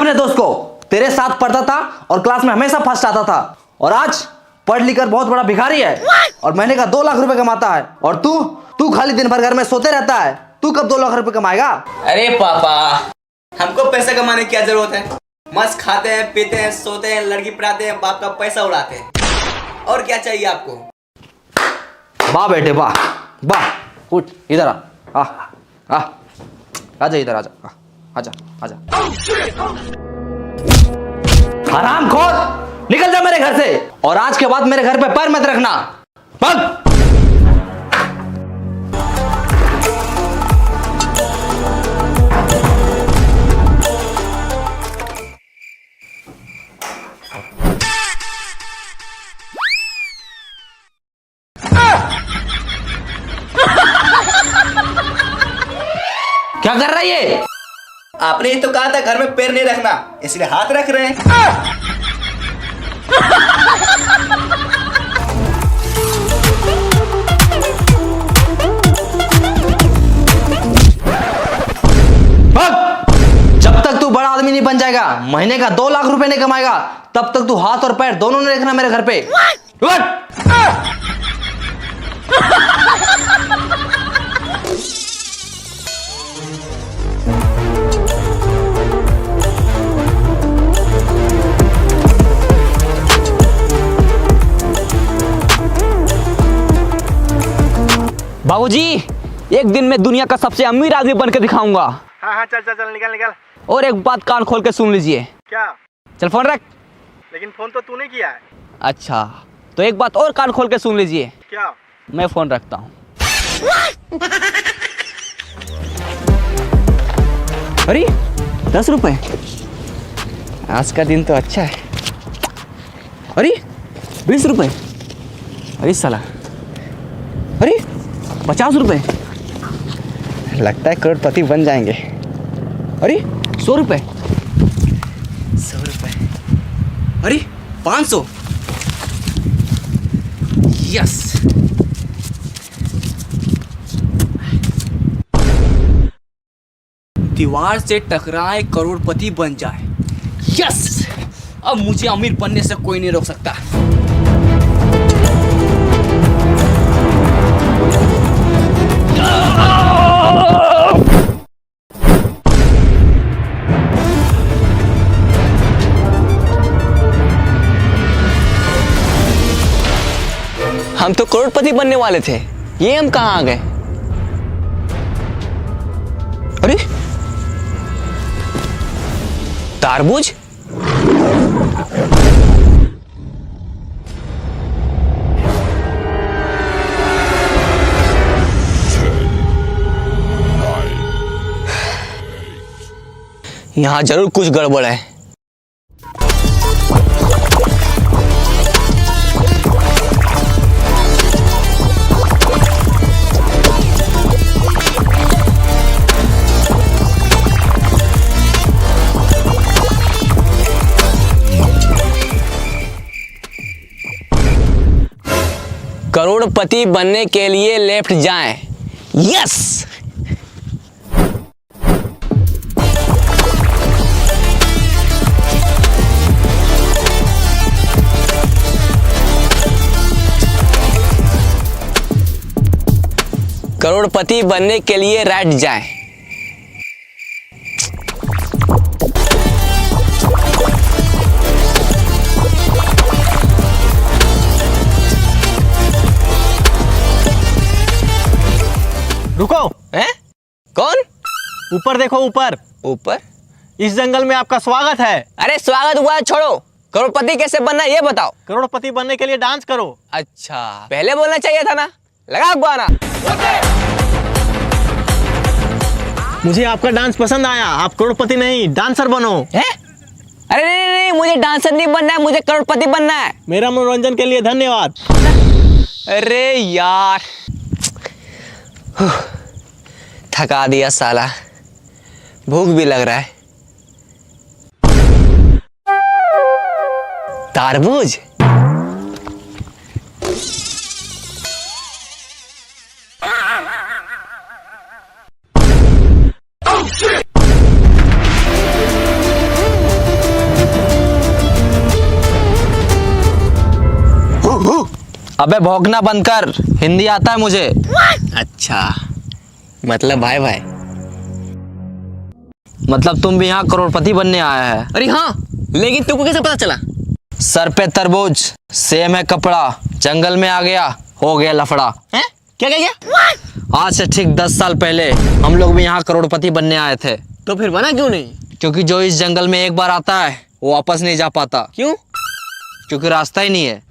अपने दोस्त को, तेरे साथ पढ़ता था और क्लास में हमेशा फर्स्ट आता था, और आज पढ़ लिख कर बहुत बड़ा भिखारी है और महीने का 2 लाख रुपए कमाता है। और तू खाली दिन भर घर में सोते रहता है। तू कब 2 लाख रुपए कमाएगा? अरे पापा, हमको पैसा कमाने की क्या जरूरत है? मस्त खाते हैं, पीते हैं, सोते हैं, लड़की पढ़ाते हैं, बाप का पैसा उड़ाते हैं। और क्या चाहिए आपको? वाह बेटे वाह वाह। उठ इधर आ आजा इधर आजा आजा आजा। हरामखोर, निकल जा मेरे घर से, और आज के बाद मेरे घर पे पैर मत रखना। भाग। क्या कर रहा है ये? आपने ही तो कहा था घर में पैर नहीं रखना, इसलिए हाथ रख रहे हैं। जब तक तू बड़ा आदमी नहीं बन जाएगा, महीने का 2 लाख रुपए नहीं कमाएगा, तब तक तू हाथ और पैर दोनों नहीं रखना मेरे घर पे। बाबूजी, एक दिन मैं दुनिया का सबसे अमीर आदमी बनकर दिखाऊंगा। हाँ चल निकल। और एक बात कान खोल के सुन लीजिए। क्या? चल फोन रख। लेकिन फोन तो तूने किया है। अच्छा, तो एक बात और कान खोल के सुन लीजिए। क्या? मैं फोन रखता हूँ। अरे 10 रुपए, आज का दिन तो अच्छा है। अरे 20 रुपए, अरे साला, अरे 50 रुपए, लगता है करोड़पति बन जाएंगे। अरे 100 रुपए, 100 रुपए, अरे 500, यस। दीवार से टकराए करोड़पति बन जाए, यस। अब मुझे अमीर बनने से कोई नहीं रोक सकता। हम तो करोड़पति बनने वाले थे, ये हम कहाँ आ गए? अरे तारबूज, यहाँ जरूर कुछ गड़बड़ है। करोड़पति बनने के लिए लेफ्ट जाएं, यस। करोड़पति बनने के लिए राइट जाएं। रुको। हैं? कौन? ऊपर देखो, ऊपर। ऊपर? इस जंगल में आपका स्वागत है। अरे स्वागत हुआ छोड़ो, करोड़पति कैसे बनना है ये बताओ। करोड़पति बनने के लिए डांस करो। अच्छा, पहले बोलना चाहिए था ना। लगा गाना। मुझे आपका डांस पसंद आया। आप करोड़पति नहीं, डांसर बनो। है? अरे नहीं, मुझे डांसर नहीं बनना है, मुझे करोड़पति बनना है। मेरा मनोरंजन के लिए धन्यवाद। अरे यार, थका दिया साला, भूख भी लग रहा है। तारबूज, अबे भौंकना बंद कर, हिंदी आता है मुझे। अच्छा, मतलब भाई भाई। मतलब तुम भी यहाँ करोड़पति बनने आया है? अरे हाँ, लेकिन तुमको कैसे पता चला? सर पे तरबूज, सेम है कपड़ा, जंगल में आ गया, हो गया लफड़ा। हैं? क्या कह गया? आज से ठीक 10 साल पहले हम लोग भी यहाँ करोड़पति बनने आए थे। तो फिर बना क्यों नहीं? क्योंकि जो इस जंगल में एक बार आता है वो वापस नहीं जा पाता। क्यों? क्योंकि रास्ता ही नहीं है।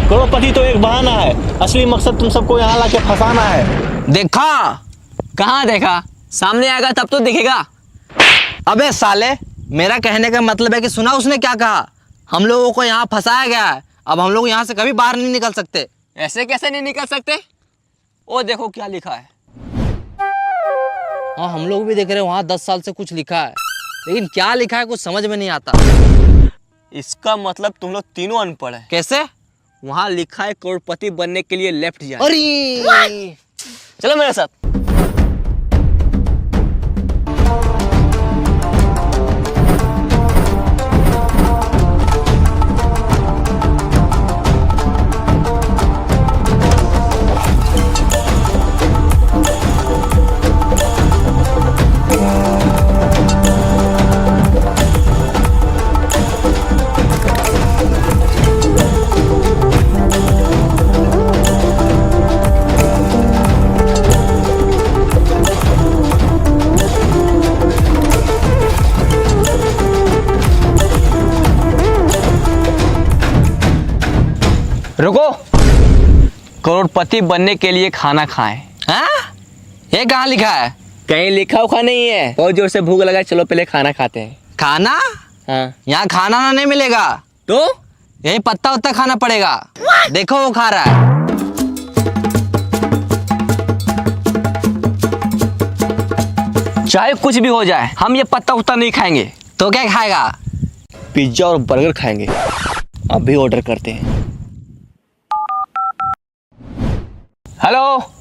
करोड़पति तो एक बहाना है, असली मकसद तुम सबको यहाँ लाके फंसाना है। देखा? कहाँ देखा? सामने आएगा तब तो दिखेगा। अबे साले, मेरा कहने का मतलब है कि सुना उसने क्या कहा? हम लोगों को यहाँ फंसाया गया है, अब हम लोग यहाँ से कभी बाहर नहीं निकल सकते। ऐसे कैसे नहीं निकल सकते? ओ देखो क्या लिखा है। हाँ, हम लोग भी देख रहे हैं, वहाँ 10 साल से कुछ लिखा है, लेकिन क्या लिखा है कुछ समझ में नहीं आता। इसका मतलब तुम लोग तीनों अनपढ़ है। कैसे? वहाँ लिखा है करोड़पति बनने के लिए लेफ्ट जाए। अरे चलो मेरे साथ। रुको, करोड़पति बनने के लिए खाना खाएं। हाँ? ये कहाँ लिखा है? कहीं लिखा उखा नहीं है। बहुत जोर से भूख लगा, चलो पहले खाना खाते हैं। खाना? हाँ। यहाँ खाना ना नहीं मिलेगा, तो यही पत्ता उत्ता खाना पड़ेगा। देखो वो खा रहा है। चाहे कुछ भी हो जाए, हम ये पत्ता उत्ता नहीं खाएंगे। तो क्या खाएगा? पिज्जा और बर्गर खाएंगे। अभी ऑर्डर करते हैं। हेलो,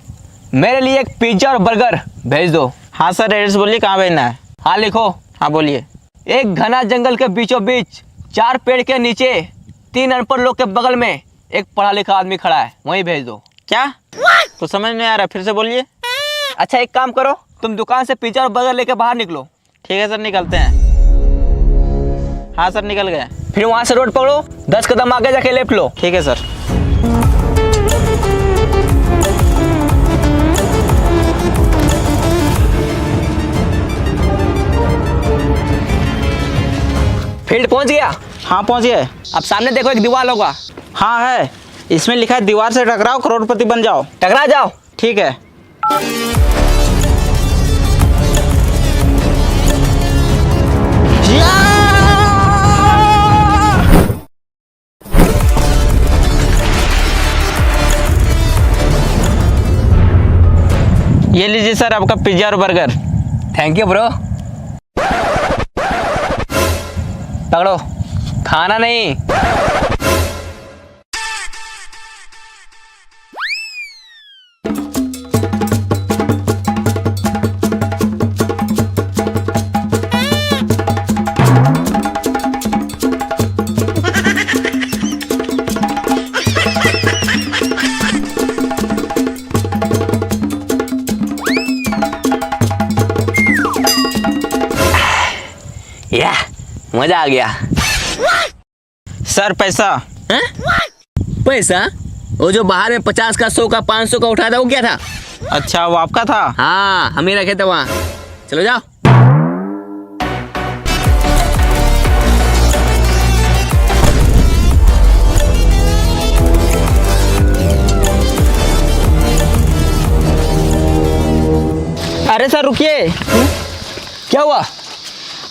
मेरे लिए एक पिज्जा और बर्गर भेज दो। हाँ सर, एड्रेस बोलिए, कहाँ भेजना है? हाँ लिखो। हाँ बोलिए। एक घना जंगल के बीचों बीच 4 पेड़ के नीचे 3 अनपढ़ लोग के बगल में एक पढ़ा लिखा आदमी खड़ा है, वहीं भेज दो। क्या? तो समझ नहीं आ रहा, फिर से बोलिए। अच्छा एक काम करो, तुम दुकान से पिज्जा और बर्गर लेके बाहर निकलो। ठीक है सर, निकलते हैं। हाँ सर, निकल गए। फिर वहां से रोड पकड़ो, 10 कदम आगे जाके लेफ्ट लो। ठीक है सर। फील्ड पहुंच गया? हाँ पहुँच गए। अब सामने देखो एक दीवार होगा। हाँ है, इसमें लिखा है दीवार से टकराओ करोड़पति बन जाओ। टकरा जाओ। ठीक है। ये लीजिए सर आपका पिज्जा और बर्गर। Thank you bro. पकड़ो, खाना नहीं। या मजा आ गया। सर पैसा। हैं? पैसा? वो जो बाहर में 50 का, 100 का, 500 का उठा था, वो क्या था? अच्छा, वो आपका था? हाँ, हम ही रखे थे वहाँ। चलो जाओ। अरे सर रुकिए। क्या हुआ?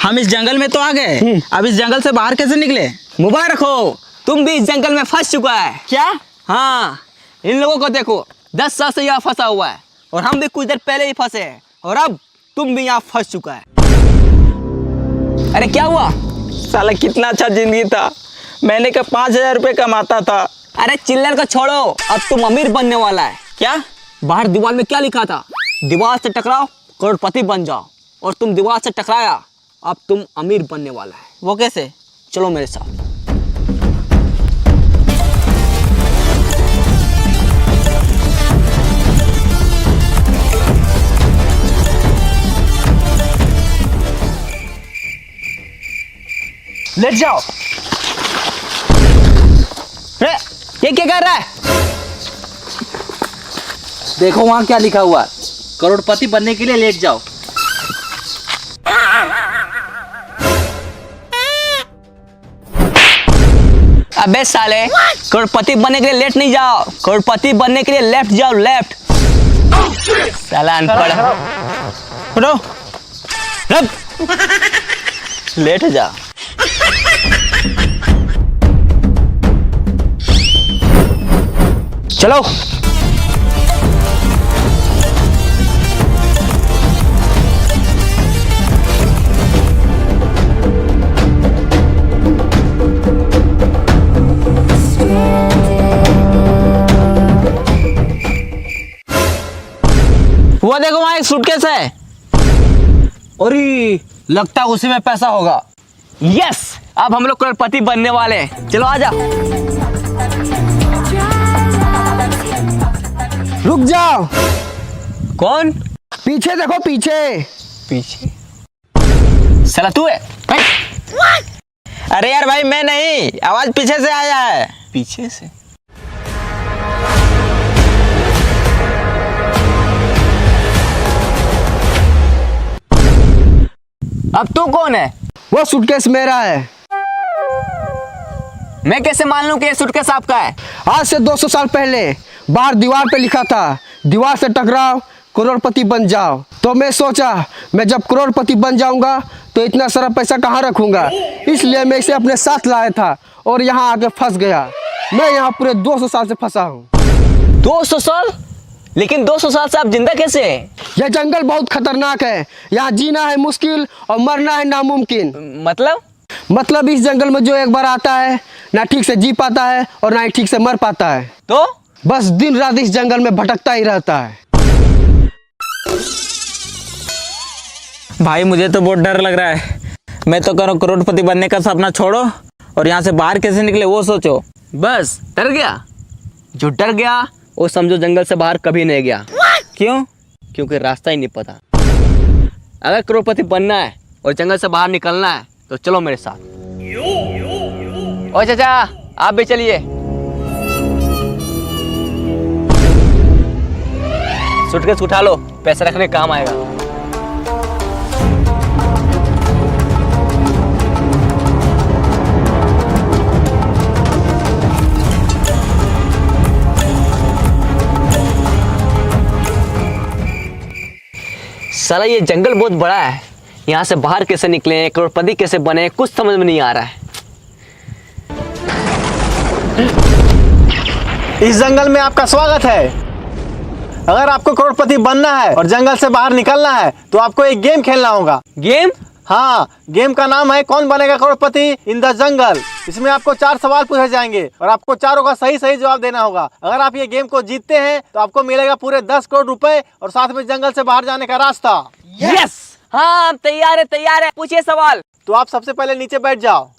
हम इस जंगल में तो आ गए, अब इस जंगल से बाहर कैसे निकले? मुबारक हो, तुम भी इस जंगल में फंस चुका है। क्या? हाँ, इन लोगों को देखो, 10 साल से यहाँ फंसा हुआ है, और हम भी कुछ देर पहले ही फंसे हैं, और अब तुम भी यहाँ फंस चुका है। अरे क्या हुआ? साला कितना अच्छा जिंदगी था, महीने का 5,000 रुपये कमाता था। अरे चिल्लर को छोड़ो, अब तुम अमीर बनने वाला है। क्या? बाहर दीवार में क्या लिखा था? दीवार से टकराओ करोड़पति बन जाओ। और तुम दीवार से टकराया अब तुम अमीर बनने वाला है। वो कैसे? चलो मेरे साथ। लेट जाओ। अरे ये क्या कर रहा है? देखो वहां क्या लिखा हुआ है, करोड़पति बनने के लिए लेट जाओ। अबे साले, करोड़पति बनने के लिए लेट नहीं जाओ, करोड़पति बनने के लिए लेफ्ट जाओ, लेफ्ट। साला अनपढ़। उठो, रब। लेट जा। चलो। वो देखो वहां एक सूटकेस है। अरे लगता है उसी में पैसा होगा। यस, अब हम लोग करोड़पति बनने वाले हैं। चलो आजा। रुक जाओ। कौन? पीछे देखो, पीछे। पीछे? साला तू है? अरे यार भाई मैं नहीं, आवाज पीछे से आया है। पीछे से? अब तू कौन है? वो सूटकेस मेरा है। मैं कैसे मान लूं कि ये सूटकेस आपका है? आज से 200 साल पहले बाहर दीवार पे लिखा था, दीवार से टकराओ करोड़पति बन जाओ। तो मैं सोचा मैं जब करोड़पति बन जाऊंगा तो इतना सारा पैसा कहाँ रखूंगा, इसलिए मैं इसे अपने साथ लाया था और यहाँ आके फंस गया। मैं यहाँ पूरे 200 साल से फंसा हूँ। 200 साल? लेकिन 200 साल से आप जिंदा कैसे हैं? यह जंगल बहुत खतरनाक है, यहाँ जीना है मुश्किल और मरना है नामुमकिन। मतलब इस जंगल में जो एक बार आता है ना ठीक से जी पाता है और ना ही ठीक से मर पाता है, तो बस दिन रात इस जंगल में भटकता ही रहता है। भाई मुझे तो बहुत डर लग रहा है। मैं तो करो करोड़पति बनने का सपना छोड़ो और यहाँ से बाहर कैसे निकले वो सोचो। बस डर गया? जो डर गया वो समझो जंगल से बाहर कभी नहीं गया। क्यों? क्योंकि रास्ता ही नहीं पता। अगर करोड़पति बनना है और जंगल से बाहर निकलना है तो चलो मेरे साथ। ओ चाचा, आप भी चलिए। सूटकेस उठा लो, पैसा रखने काम आएगा। साला ये जंगल बहुत बड़ा है, यहाँ से बाहर कैसे निकले, करोड़पति कैसे बने, कुछ समझ में नहीं आ रहा है। इस जंगल में आपका स्वागत है। अगर आपको करोड़पति बनना है और जंगल से बाहर निकलना है तो आपको एक गेम खेलना होगा। गेम? हाँ, गेम का नाम है कौन बनेगा करोड़पति इन द जंगल। इसमें आपको 4 सवाल पूछे जाएंगे और आपको चारों का सही सही जवाब देना होगा। अगर आप ये गेम को जीतते हैं तो आपको मिलेगा पूरे 10 करोड़ रुपए और साथ में जंगल से बाहर जाने का रास्ता। यस, हाँ तैयार है, तैयार है। पूछिए सवाल। तो आप सबसे पहले नीचे बैठ जाओ।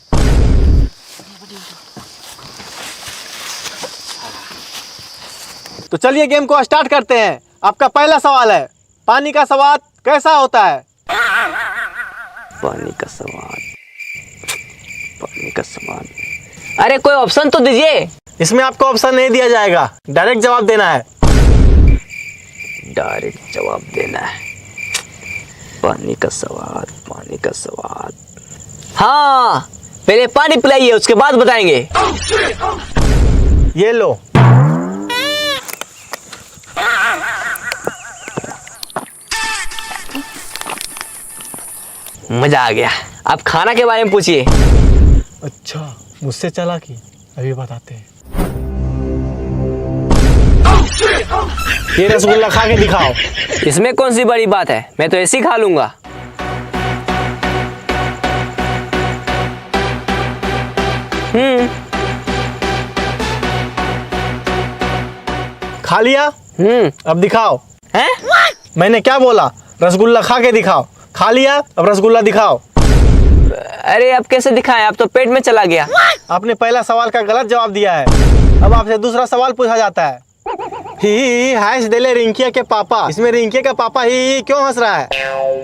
तो चलिए गेम को स्टार्ट करते हैं। आपका पहला सवाल है, पानी का स्वाद कैसा होता है? पानी का स्वाद, पानी का स्वाद। अरे कोई ऑप्शन तो दीजिए। इसमें आपको ऑप्शन नहीं दिया जाएगा, डायरेक्ट जवाब देना है। डायरेक्ट जवाब देना है। पानी का स्वाद, पानी का स्वाद। हाँ, पहले पानी पिलाइए, उसके बाद बताएंगे। ये लो। मजा आ गया। आप खाना के बारे में पूछिए। अच्छा, मुझसे चला कि अभी बताते हैं। ये रसगुल्ला खा के दिखाओ। इसमें कौन सी बड़ी बात है, मैं तो ऐसे ही खा लूंगा। खा लिया? अब दिखाओ। हैं? मैंने क्या बोला? रसगुल्ला खा के दिखाओ। खा लिया, अब रसगुल्ला दिखाओ। अरे अब कैसे दिखाएं, अब तो पेट में चला गया। आपने पहला सवाल का गलत जवाब दिया है। अब आपसे दूसरा सवाल पूछा जाता है। ही हैश देले रिंकिया के पापा, इसमें रिंकिया का पापा ही क्यों हंस रहा है?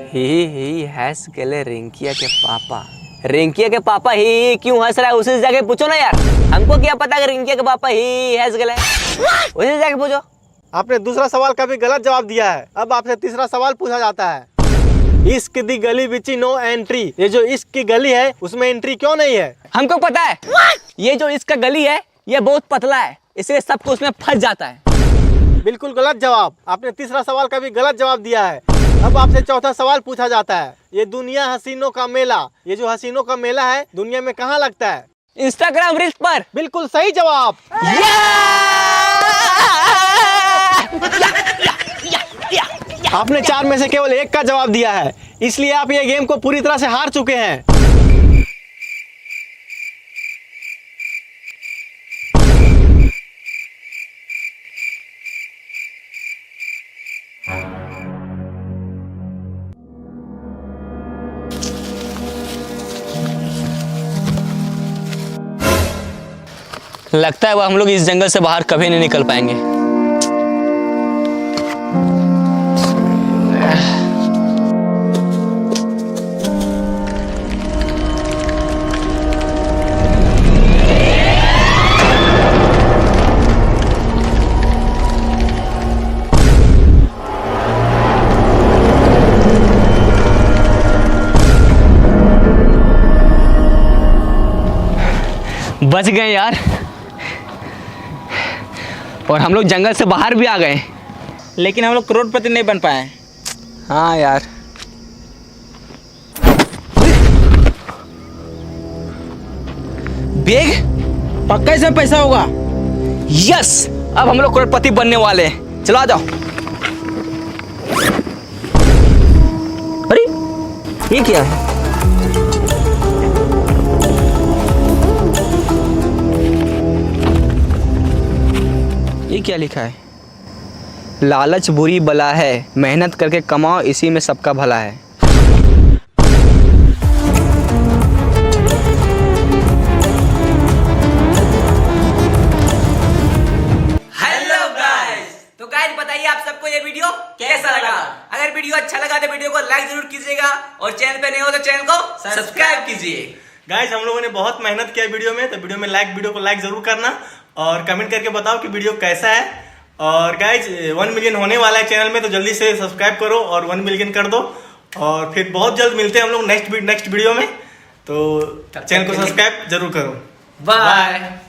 ही हैस गेले रिंकिया के पापा। रिंकिया के पापा ही क्यों हंस रहा है, उसी से जाके पूछो ना यार। हमको क्या पता कि रिंकिया के पापा ही हैस गेले, उसी से जाके पूछो। आपने दूसरा सवाल का भी गलत जवाब दिया है। अब आपसे तीसरा सवाल पूछा जाता है। इश्क दी गली बिची नो एंट्री, ये जो इश्क की गली है उसमें एंट्री क्यों नहीं है? हमको पता है, ये जो इसका गली है ये बहुत पतला है, इसलिए सबको उसमें फंस जाता है। बिल्कुल गलत जवाब। आपने तीसरा सवाल का भी गलत जवाब दिया है। अब आपसे चौथा सवाल पूछा जाता है। ये दुनिया हसीनों का मेला, ये जो हसीनों का मेला है दुनिया में कहाँ लगता है? इंस्टाग्राम रील्स पर। बिल्कुल सही जवाब। आपने 4 में से केवल 1 का जवाब दिया है, इसलिए आप ये गेम को पूरी तरह से हार चुके हैं। लगता है वो हम लोग इस जंगल से बाहर कभी नहीं निकल पाएंगे। बच गए यार, और हम लोग जंगल से बाहर भी आ गए, लेकिन हम लोग करोड़पति नहीं बन पाए। हाँ यार। बैग पक्का इसमें पैसा होगा। यस, अब हम लोग करोड़पति बनने वाले हैं। चलो आ जाओ। अरे ये क्या है? ये क्या लिखा है? लालच बुरी बला है, मेहनत करके कमाओ, इसी में सबका भला है। हेलो गाइस, तो गाइस बताइए आप सबको ये वीडियो कैसा लगा? अगर वीडियो अच्छा लगा तो वीडियो को लाइक जरूर कीजिएगा, और चैनल पे नए हो तो चैनल को सब्सक्राइब कीजिए। गाइस हम लोगों ने बहुत मेहनत किया वीडियो में, तो वीडियो को लाइक जरूर करना और कमेंट करके बताओ कि वीडियो कैसा है। और गाइस 1 मिलियन होने वाला है चैनल में, तो जल्दी से सब्सक्राइब करो और 1 मिलियन कर दो। और फिर बहुत जल्द मिलते हैं हम लोग नेक्स्ट वीडियो में, तो चैनल को सब्सक्राइब जरूर करो। बाय।